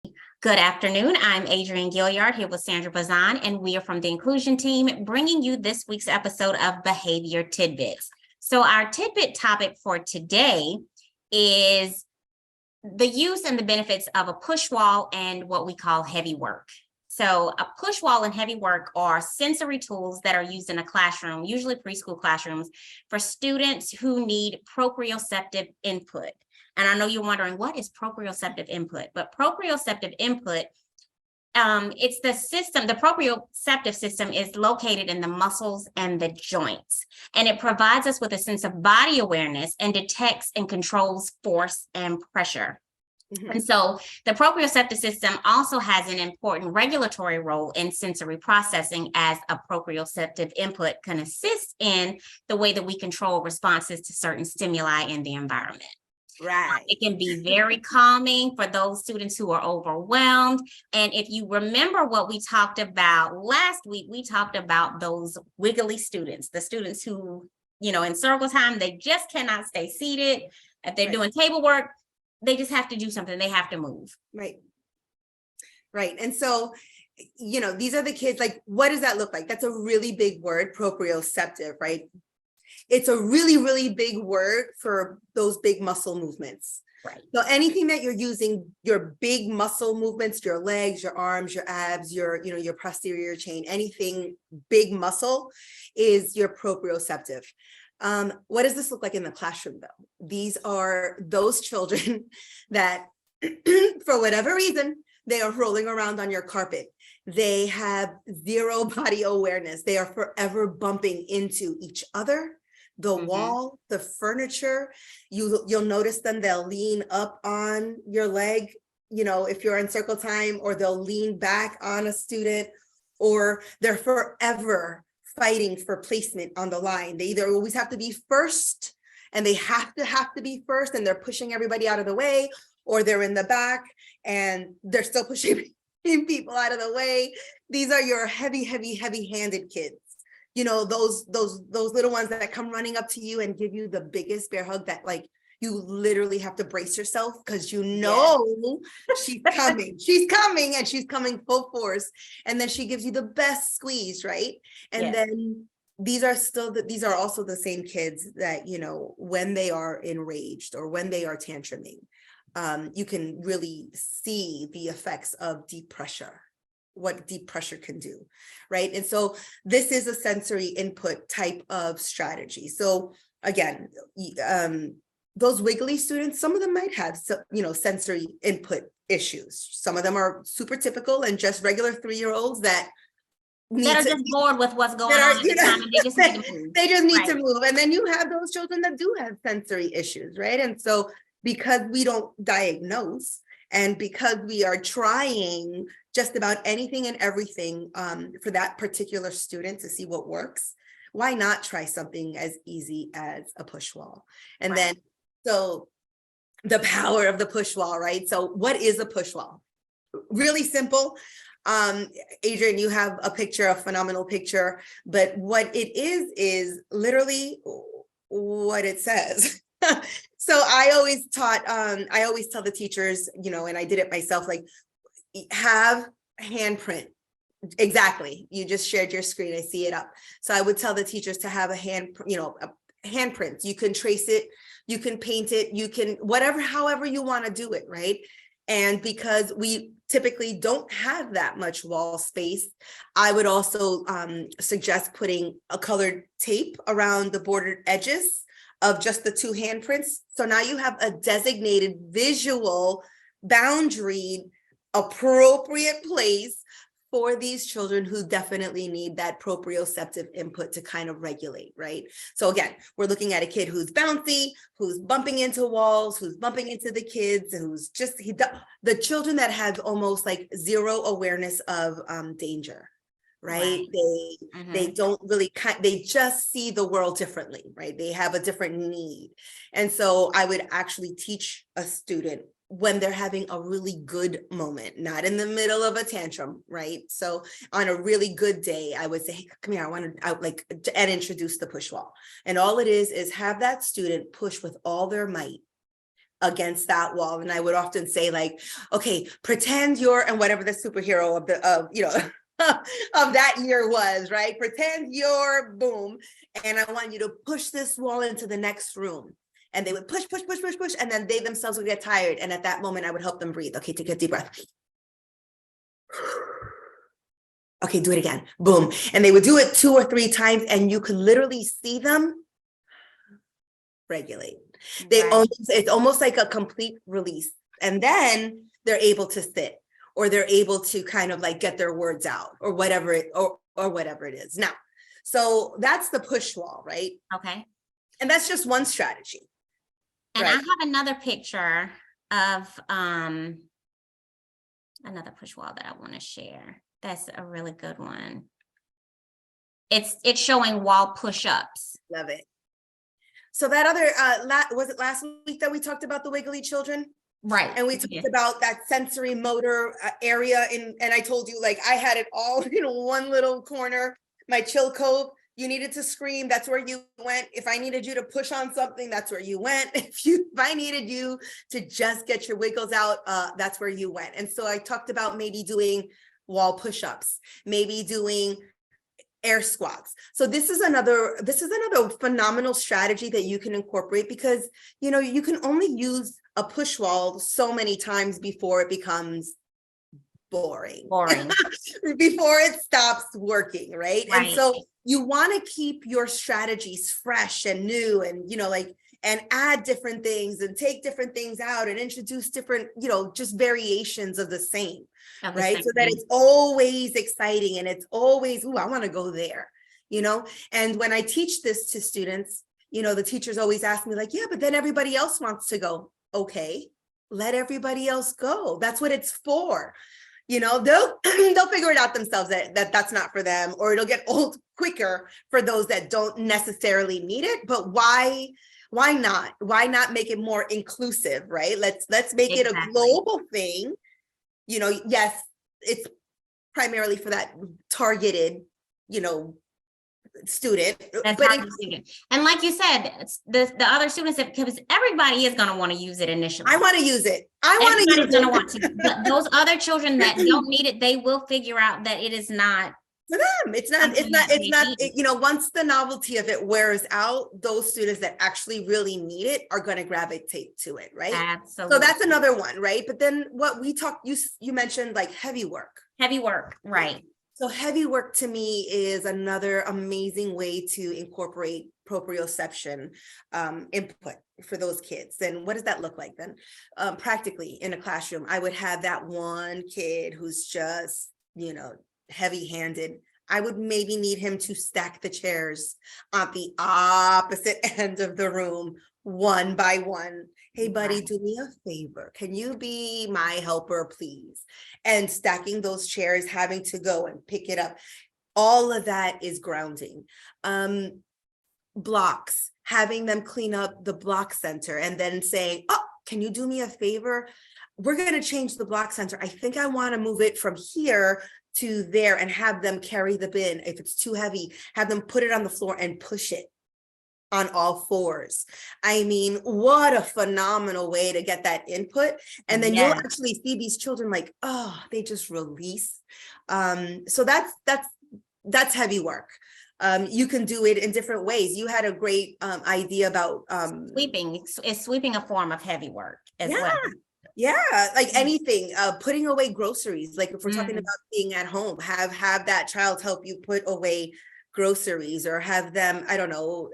Good afternoon. I'm Adrienne Gilliard here with Sandra Bazan, and we are from the Inclusion Team bringing you this week's episode of Behavior Tidbits. So our tidbit topic for today is the use and the benefits of a push wall and what we call heavy work. So a push wall and heavy work are sensory tools that are used in a classroom, usually preschool classrooms, for students who need proprioceptive input. And I know you're wondering, what is proprioceptive input? But proprioceptive input, it's the system, the proprioceptive system is located in the muscles and the joints. And it provides us with a sense of body awareness and detects and controls force and pressure. And so the proprioceptive system also has an important regulatory role in sensory processing, as a proprioceptive input can assist in the way that we control responses to certain stimuli in the environment. Right. It can be very calming for those students who are overwhelmed. And if you remember what we talked about last week, we talked about those wiggly students, the students who, in circle time, they just cannot stay seated. If they're doing table work, they just have to do something. They have to move. Right. And so, these are the kids, like, what does that look like? That's a really big word, proprioceptive, right? It's a really, really big word for those big muscle movements. Right. So anything that you're using, your big muscle movements, your legs, your arms, your abs, your posterior chain, anything big muscle is your proprioceptive. What does this look like in the classroom, though? These are those children that, for whatever reason, they are rolling around on your carpet. They have zero body awareness. They are forever bumping into each other, the wall, the furniture. You'll notice them, they'll lean up on your leg, if you're in circle time, or they'll lean back on a student, or they're forever fighting for placement on the line. They either always have to be first, and they have to be first, and they're pushing everybody out of the way, or they're in the back and they're still pushing people out of the way. These are your heavy-handed kids. Those little ones that come running up to you and give you the biggest bear hug that, like, you literally have to brace yourself because she's coming. She's coming, and she's coming full force. And then she gives you the best squeeze, right? And then these are also the same kids that, when they are enraged or when they are tantruming, you can really see the effects of deep pressure, what deep pressure can do, right? And so this is a sensory input type of strategy. So again, those wiggly students, some of them might have, sensory input issues. Some of them are super typical and just regular 3-year-olds that are just bored with what's going on at the time, and they just need to move. They just need to move. And then you have those children that do have sensory issues, right? And so because we don't diagnose, and because we are trying just about anything and everything for that particular student to see what works, why not try something as easy as a push wall? And then, so the power of the push wall, right? So what is a push wall? Really simple. Adrienne, you have a phenomenal picture, but what it is literally what it says. So I always tell the teachers, and I did it myself, like, have handprint. Exactly. You just shared your screen. I see it up. So I would tell the teachers to have a handprint. You can trace it, you can paint it, you can however you want to do it, right? And because we typically don't have that much wall space, I would also suggest putting a colored tape around the bordered edges of just the two handprints. So now you have a designated visual boundary, appropriate place for these children who definitely need that proprioceptive input to kind of regulate, right? So again, we're looking at a kid who's bouncy, who's bumping into walls, who's bumping into the kids, and who's just, the children that have almost like zero awareness of danger. Right? They don't really, they just see the world differently, right? They have a different need. And so I would actually teach a student when they're having a really good moment, not in the middle of a tantrum, right? So on a really good day, I would say, hey, come here, and introduce the push wall. And all it is have that student push with all their might against that wall. And I would often say like, okay, pretend you're, and whatever the superhero of of that year was, right? Pretend you're boom. And I want you to push this wall into the next room. And they would push, push, push, push, push. And then they themselves would get tired. And at that moment, I would help them breathe. Okay, take a deep breath. Okay, do it again. Boom. And they would do it 2 or 3 times. And you could literally see them regulate. It's almost like a complete release. And then they're able to sit, or they're able to kind of like get their words out, or whatever it is. Now, so that's the push wall, right? Okay. And that's just one strategy. And right? I have another picture of another push wall that I want to share. That's a really good one. It's showing wall push-ups. Love it. So that other, was it last week that we talked about the wiggly children? Right. And we talked about that sensory motor area, and I told you, like, I had it all in one little corner. My chill cove, you needed to scream, that's where you went. If I needed you to push on something, that's where you went. If I needed you to just get your wiggles out, that's where you went. And so I talked about maybe doing wall push-ups, maybe doing air squats. So this is another phenomenal strategy that you can incorporate, because you can only use a push wall so many times before it becomes boring. Before it stops working, right? And so you want to keep your strategies fresh and new, and and add different things and take different things out and introduce different, just variations of the same, right? So that it's always exciting and it's always, I want to go there, And when I teach this to students, the teachers always ask me like, yeah, but then everybody else wants to go. Okay, let everybody else go. That's what it's for. They'll figure it out themselves that that's not for them, or it'll get old quicker for those that don't necessarily need it. But why not? Why not make it more inclusive, right? Let's make it a global thing. Yes, it's primarily for that targeted, student. And like you said, the other students, because everybody is going to want to use it initially. I want to use it. But those other children that don't need it, they will figure out that it is not for them. It's not, once the novelty of it wears out, those students that actually really need it are going to gravitate to it, right? Absolutely. So that's another one, right? But then what we talked, you mentioned like heavy work, right? So heavy work to me is another amazing way to incorporate proprioception input for those kids. And what does that look like then? Practically in a classroom, I would have that one kid who's just, heavy-handed. I would maybe need him to stack the chairs on the opposite end of the room, one by one. Hey, buddy, do me a favor. Can you be my helper, please? And stacking those chairs, having to go and pick it up. All of that is grounding. Blocks, having them clean up the block center and then saying, oh, can you do me a favor? We're going to change the block center. I think I want to move it from here to there, and have them carry the bin. If it's too heavy, have them put it on the floor and push it on all fours. I mean, what a phenomenal way to get that input. And then you'll actually see these children like, oh, they just release. So that's heavy work. You can do it in different ways. You had a great idea about sweeping. Is sweeping a form of heavy work as well? Yeah, like anything, putting away groceries. Like if we're talking about being at home, have that child help you put away groceries, or have them, I don't know,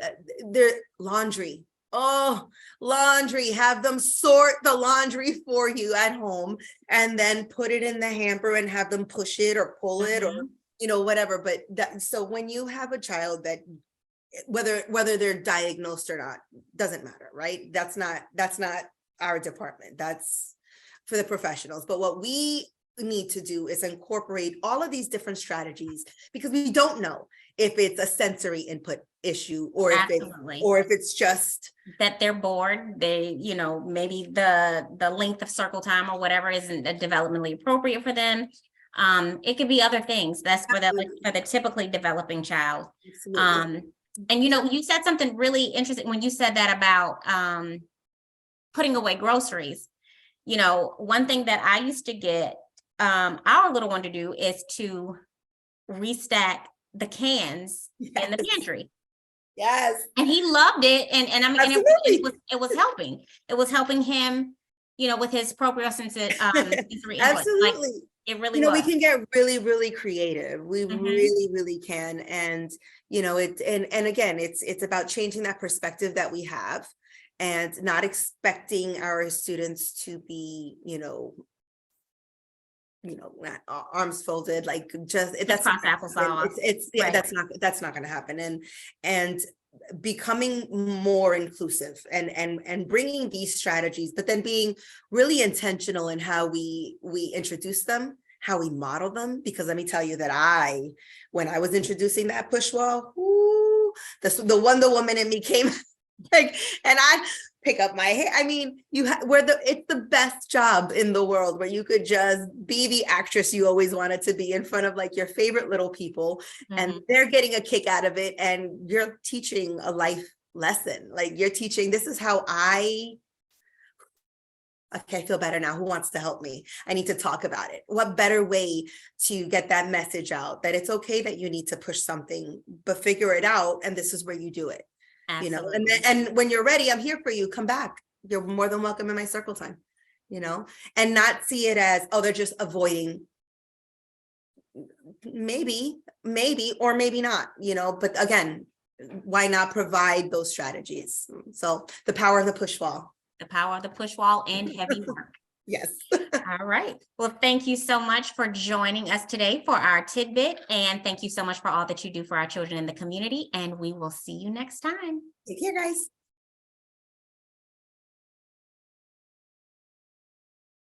their laundry. Oh, laundry, have them sort the laundry for you at home and then put it in the hamper and have them push it or pull it or, whatever. But so when you have a child that, whether they're diagnosed or not, doesn't matter, right? That's not our department. That's for the professionals. But what we need to do is incorporate all of these different strategies, because we don't know if it's a sensory input issue, or if it's just that they're bored. They, maybe the length of circle time or whatever isn't developmentally appropriate for them. It could be other things. That's for the typically developing child. Absolutely. And you said something really interesting when you said that about putting away groceries. You know, one thing that I used to get our little one to do is to restack the cans in the Yes. pantry. Yes. And he loved it. And I mean, and Absolutely. it was helping. It was helping him, you know, with his proprioceptive sensory input. Like Absolutely. it really You know, we was. can get really, really creative. We Mhm. really, really can. And, you know, and again, it's about changing that perspective that we have and not expecting our students to be, not arms folded, like just that's Cross applesauce. it's yeah, Right. that's not going to happen. And becoming more inclusive and bringing these strategies, but then being really intentional in how we introduce them, how we model them. Because let me tell you that when I was introducing that push wall, the Wonder Woman in me came like, and I pick up my hair. I mean, it's the best job in the world where you could just be the actress you always wanted to be in front of like your favorite little people, and they're getting a kick out of it, and you're teaching a life lesson. Like you're teaching, this is how okay, I feel better now. Who wants to help me? I need to talk about it. What better way to get that message out that it's okay that you need to push something, but figure it out. And this is where you do it. Absolutely. And when you're ready, I'm here for you. Come back. You're more than welcome in my circle time, and not see it as, oh, they're just avoiding. Maybe, or maybe not, but again, why not provide those strategies? So the power of the push wall. The power of the push wall and heavy work. Yes. All right. Well, thank you so much for joining us today for our tidbit. And thank you so much for all that you do for our children in the community. And we will see you next time. Take care, guys.